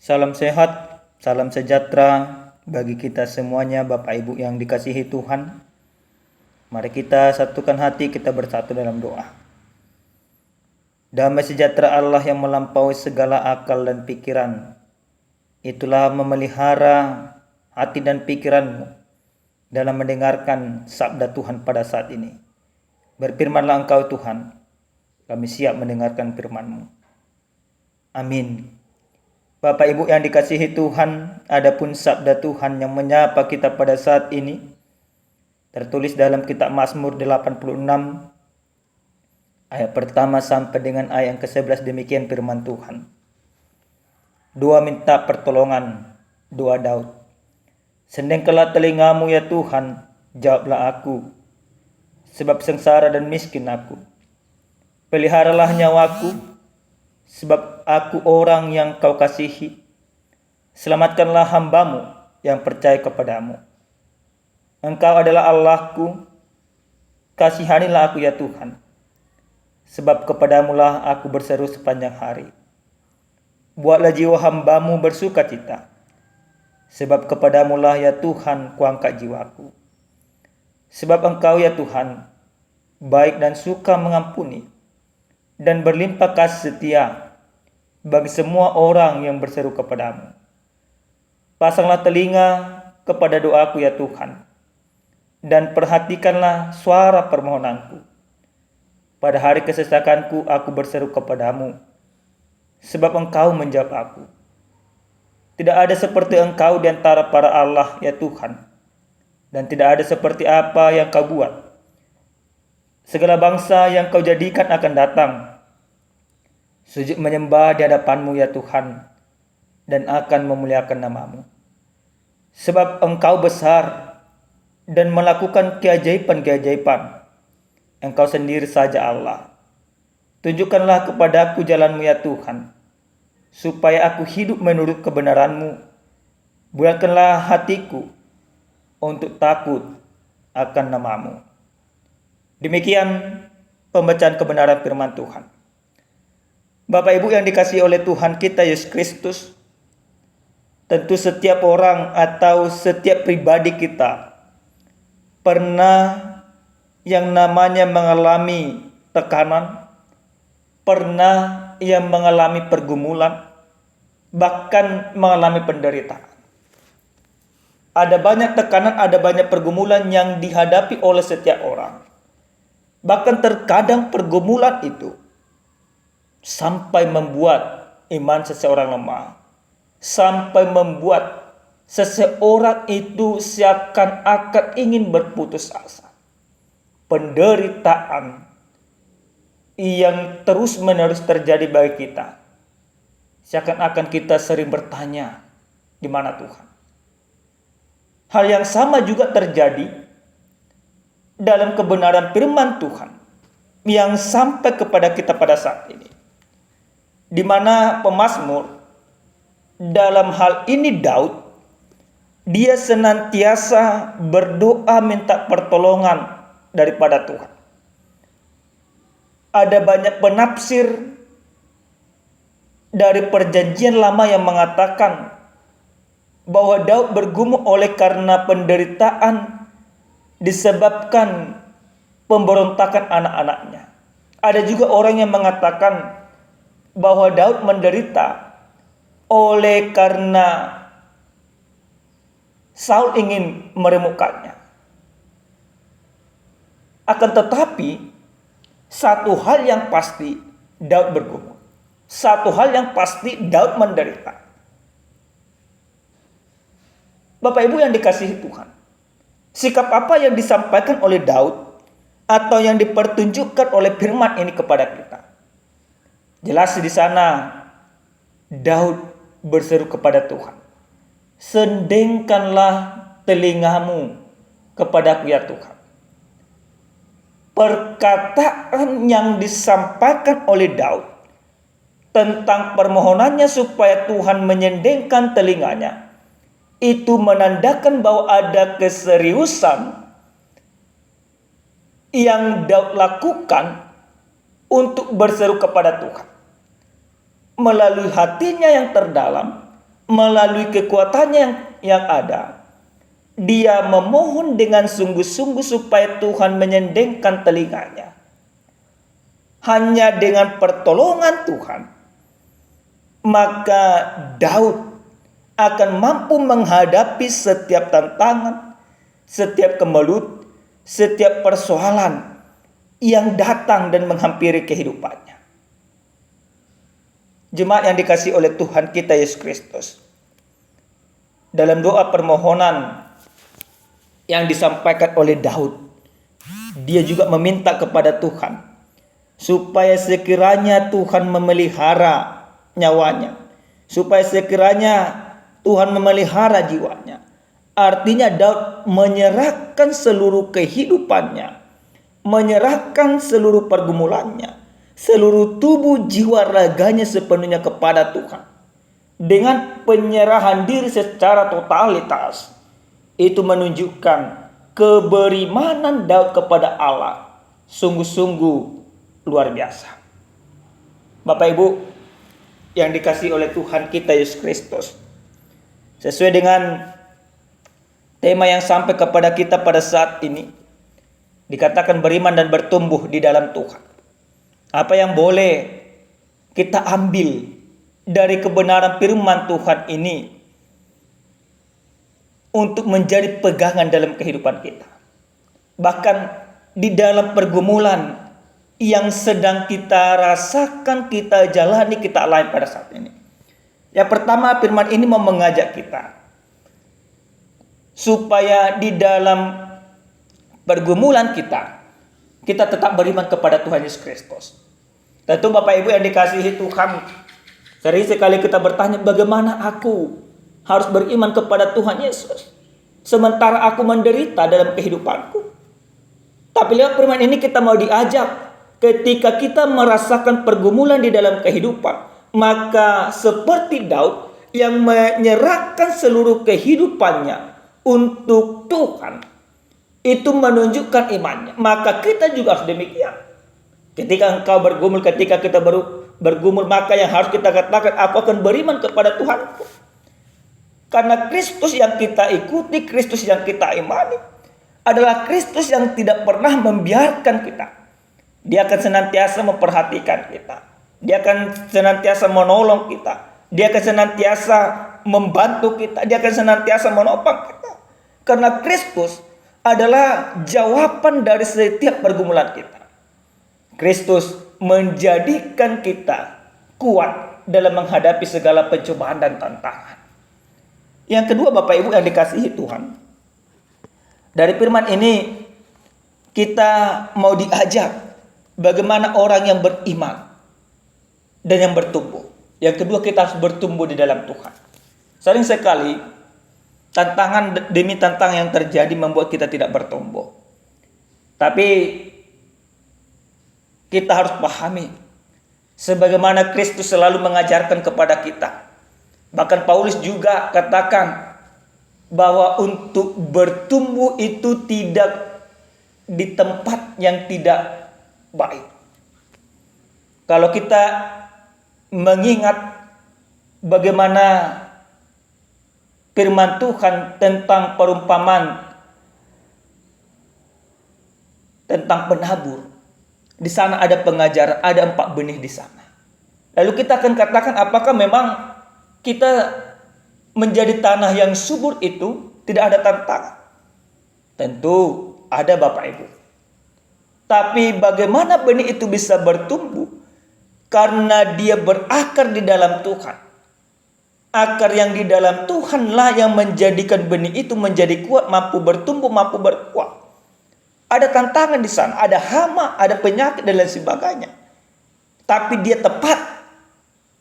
Salam sehat, salam sejahtera bagi kita semuanya, Bapak Ibu yang dikasihi Tuhan. Mari kita satukan hati, kita bersatu dalam doa. Damai sejahtera Allah yang melampaui segala akal dan pikiran, itulah memelihara hati dan pikiranmu dalam mendengarkan sabda Tuhan pada saat ini. Berfirmanlah Engkau Tuhan, kami siap mendengarkan firman-Mu. Amin. Bapak Ibu yang dikasihi Tuhan, adapun sabda Tuhan yang menyapa kita pada saat ini tertulis dalam kitab Mazmur 86 ayat pertama sampai dengan ayat yang ke-11. Demikian firman Tuhan. Doa minta pertolongan, doa Daud. Sendengkelah telingamu ya Tuhan, jawablah aku, sebab sengsara dan miskin aku. Peliharalah nyawaku, sebab aku orang yang kau kasihi. Selamatkanlah hambamu yang percaya kepadamu. Engkau adalah Allahku, kasihanilah aku ya Tuhan. Sebab kepadamulah aku berseru sepanjang hari. Buatlah jiwa hambamu bersuka cita. Sebab kepadamulah ya Tuhan kuangkat jiwaku. Sebab Engkau ya Tuhan baik dan suka mengampuni, dan berlimpah kasih setia bagi semua orang yang berseru kepadamu. Pasanglah telinga kepada doaku ya Tuhan, dan perhatikanlah suara permohonanku. Pada hari kesesakanku aku berseru kepadamu, sebab Engkau menjawab aku. Tidak ada seperti Engkau di antara para Allah ya Tuhan, dan tidak ada seperti apa yang Kau buat. Segala bangsa yang Kau jadikan akan datang, sujud menyembah di hadapan-Mu ya Tuhan, dan akan memuliakan nama-Mu. Sebab Engkau besar dan melakukan keajaiban-keajaiban. Engkau sendiri saja Allah. Tunjukkanlah kepadaku jalan-Mu ya Tuhan, supaya aku hidup menurut kebenaran-Mu. Bulatkanlah hatiku untuk takut akan nama-Mu. Demikian pembacaan kebenaran firman Tuhan. Bapak Ibu yang dikasihi oleh Tuhan kita Yesus Kristus, tentu setiap orang atau setiap pribadi kita pernah yang namanya mengalami tekanan, pernah yang mengalami pergumulan, bahkan mengalami penderitaan. Ada banyak tekanan, ada banyak pergumulan yang dihadapi oleh setiap orang. Bahkan terkadang pergumulan itu sampai membuat iman seseorang lemah, sampai membuat seseorang itu seakan-akan ingin berputus asa. Penderitaan yang terus-menerus terjadi bagi kita, seakan-akan kita sering bertanya, di mana Tuhan? Hal yang sama juga terjadi dalam kebenaran firman Tuhan yang sampai kepada kita pada saat ini, di mana pemazmur, dalam hal ini Daud, dia senantiasa berdoa minta pertolongan daripada Tuhan. Ada banyak penafsir dari perjanjian lama yang mengatakan bahwa Daud bergumul oleh karena penderitaan disebabkan pemberontakan anak-anaknya. Ada juga orang yang mengatakan bahwa Daud menderita oleh karena Saul ingin meremukkannya. Akan tetapi, satu hal yang pasti, Daud bergumul. Satu hal yang pasti, Daud menderita. Bapak Ibu yang dikasihi Tuhan, sikap apa yang disampaikan oleh Daud atau yang dipertunjukkan oleh firman ini kepada kita? Jelas di sana Daud berseru kepada Tuhan, sendengkanlah telingamu kepadaku ya Tuhan. Perkataan yang disampaikan oleh Daud tentang permohonannya supaya Tuhan menyendengkan telinganya, itu menandakan bahwa ada keseriusan yang Daud lakukan untuk berseru kepada Tuhan. Melalui hatinya yang terdalam, melalui kekuatannya yang ada, dia memohon dengan sungguh-sungguh supaya Tuhan menyendengkan telinganya. Hanya dengan pertolongan Tuhan, maka Daud akan mampu menghadapi setiap tantangan, setiap kemelut, setiap persoalan yang datang dan menghampiri kehidupannya. Jemaat yang dikasihi oleh Tuhan kita Yesus Kristus, dalam doa permohonan yang disampaikan oleh Daud, dia juga meminta kepada Tuhan supaya sekiranya Tuhan memelihara nyawanya, supaya sekiranya Tuhan memelihara jiwanya. Artinya Daud menyerahkan seluruh kehidupannya, menyerahkan seluruh pergumulannya, seluruh tubuh jiwa raganya sepenuhnya kepada Tuhan. Dengan penyerahan diri secara totalitas, itu menunjukkan keberimanan Daud kepada Allah sungguh-sungguh luar biasa. Bapak Ibu yang dikasihi oleh Tuhan kita Yesus Kristus, sesuai dengan tema yang sampai kepada kita pada saat ini, dikatakan beriman dan bertumbuh di dalam Tuhan. Apa yang boleh kita ambil dari kebenaran firman Tuhan ini untuk menjadi pegangan dalam kehidupan kita? Bahkan di dalam pergumulan yang sedang kita rasakan, kita jalani, kita alami pada saat ini. Yang pertama, firman ini mau mengajak kita supaya di dalam pergumulan kita tetap beriman kepada Tuhan Yesus Kristus. Tentu Bapak Ibu yang dikasihi Tuhan, sering sekali kita bertanya, bagaimana aku harus beriman kepada Tuhan Yesus sementara aku menderita dalam kehidupanku? Tapi lewat firman ini kita mau diajak, ketika kita merasakan pergumulan di dalam kehidupan, maka seperti Daud yang menyerahkan seluruh kehidupannya untuk Tuhan, itu menunjukkan imannya. Maka kita juga harus demikian. Ketika engkau bergumul, ketika kita bergumul, maka yang harus kita katakan, aku akan beriman kepada Tuhanku. Karena Kristus yang kita ikuti, Kristus yang kita imani, adalah Kristus yang tidak pernah membiarkan kita. Dia akan senantiasa memperhatikan kita. Dia akan senantiasa menolong kita. Dia akan senantiasa membantu kita. Dia akan senantiasa menopang kita. Karena Kristus adalah jawaban dari setiap pergumulan kita. Kristus menjadikan kita kuat dalam menghadapi segala pencobaan dan tantangan. Yang kedua, Bapak Ibu yang dikasihi Tuhan, dari firman ini kita mau diajak bagaimana orang yang beriman dan yang bertumbuh. Yang kedua, kita harus bertumbuh di dalam Tuhan. Sering sekali tantangan demi tantangan yang terjadi membuat kita tidak bertumbuh. Tapi kita harus pahami, sebagaimana Kristus selalu mengajarkan kepada kita. Bahkan Paulus juga katakan bahwa untuk bertumbuh itu tidak di tempat yang tidak baik. Kalau kita mengingat bagaimana firman Tuhan tentang perumpamaan tentang penabur, di sana ada pengajaran, ada 4 benih di sana. Lalu kita akan katakan, apakah memang kita menjadi tanah yang subur itu tidak ada tantangan? Tentu ada, Bapak Ibu. Tapi bagaimana benih itu bisa bertumbuh? Karena dia berakar di dalam Tuhan. Akar yang di dalam Tuhanlah yang menjadikan benih itu menjadi kuat, mampu bertumbuh, mampu berkuat. Ada tantangan di sana, ada hama, ada penyakit dan lain sebagainya. Tapi dia tepat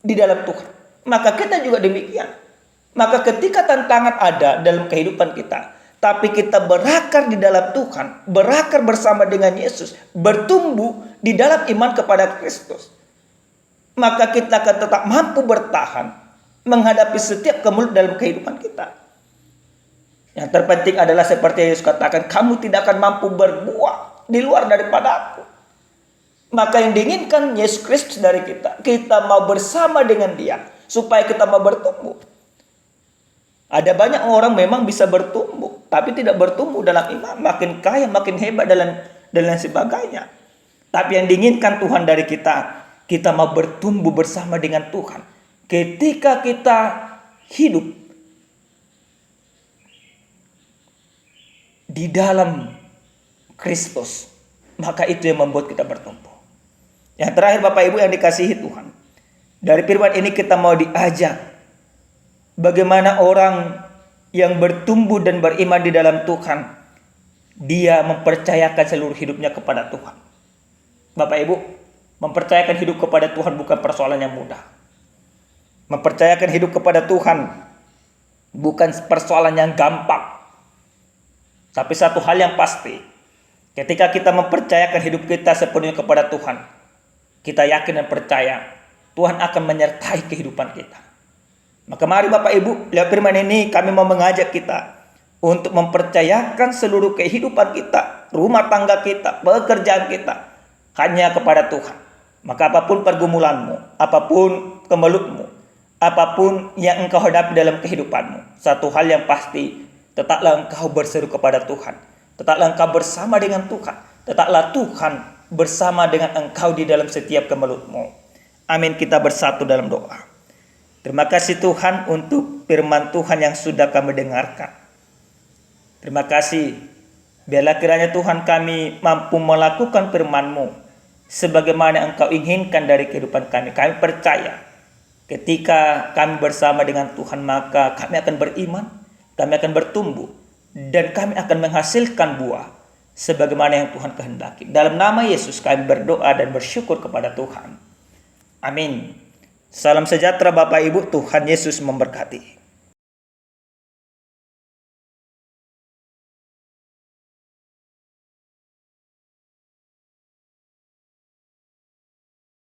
di dalam Tuhan. Maka kita juga demikian. Maka ketika tantangan ada dalam kehidupan kita, tapi kita berakar di dalam Tuhan, berakar bersama dengan Yesus, bertumbuh di dalam iman kepada Kristus, maka kita akan tetap mampu bertahan menghadapi setiap kemelut dalam kehidupan kita. Yang terpenting adalah seperti Yesus katakan, kamu tidak akan mampu berbuah di luar daripada aku. Maka yang diinginkan Yesus Kristus dari kita, kita mau bersama dengan Dia supaya kita mau bertumbuh. Ada banyak orang memang bisa bertumbuh, tapi tidak bertumbuh dalam iman, makin kaya, makin hebat dan lain sebagainya. Tapi yang diinginkan Tuhan dari kita, kita mau bertumbuh bersama dengan Tuhan. Ketika kita hidup di dalam Kristus, maka itu yang membuat kita bertumbuh. Yang terakhir Bapak Ibu yang dikasihi Tuhan, dari firman ini kita mau diajak bagaimana orang yang bertumbuh dan beriman di dalam Tuhan, dia mempercayakan seluruh hidupnya kepada Tuhan. Bapak Ibu, mempercayakan hidup kepada Tuhan bukan persoalan yang mudah. Mempercayakan hidup kepada Tuhan bukan persoalan yang gampang. Tapi satu hal yang pasti, ketika kita mempercayakan hidup kita sepenuhnya kepada Tuhan, kita yakin dan percaya Tuhan akan menyertai kehidupan kita. Maka mari Bapak Ibu, lihat firman ini, kami mau mengajak kita untuk mempercayakan seluruh kehidupan kita, rumah tangga kita, pekerjaan kita hanya kepada Tuhan. Maka apapun pergumulanmu, apapun kemelutmu, apapun yang engkau hadapi dalam kehidupanmu, satu hal yang pasti, tetaplah engkau berseru kepada Tuhan. Tetaplah engkau bersama dengan Tuhan. Tetaplah Tuhan bersama dengan engkau di dalam setiap kemelutmu. Amin, kita bersatu dalam doa. Terima kasih Tuhan untuk firman Tuhan yang sudah kami dengarkan. Terima kasih. Biarlah kiranya Tuhan kami mampu melakukan firman-Mu sebagaimana Engkau inginkan dari kehidupan kami. Kami percaya ketika kami bersama dengan Tuhan, maka kami akan beriman, kami akan bertumbuh, dan kami akan menghasilkan buah sebagaimana yang Tuhan kehendaki. Dalam nama Yesus kami berdoa dan bersyukur kepada Tuhan. Amin. Salam sejahtera Bapak Ibu, Tuhan Yesus memberkati.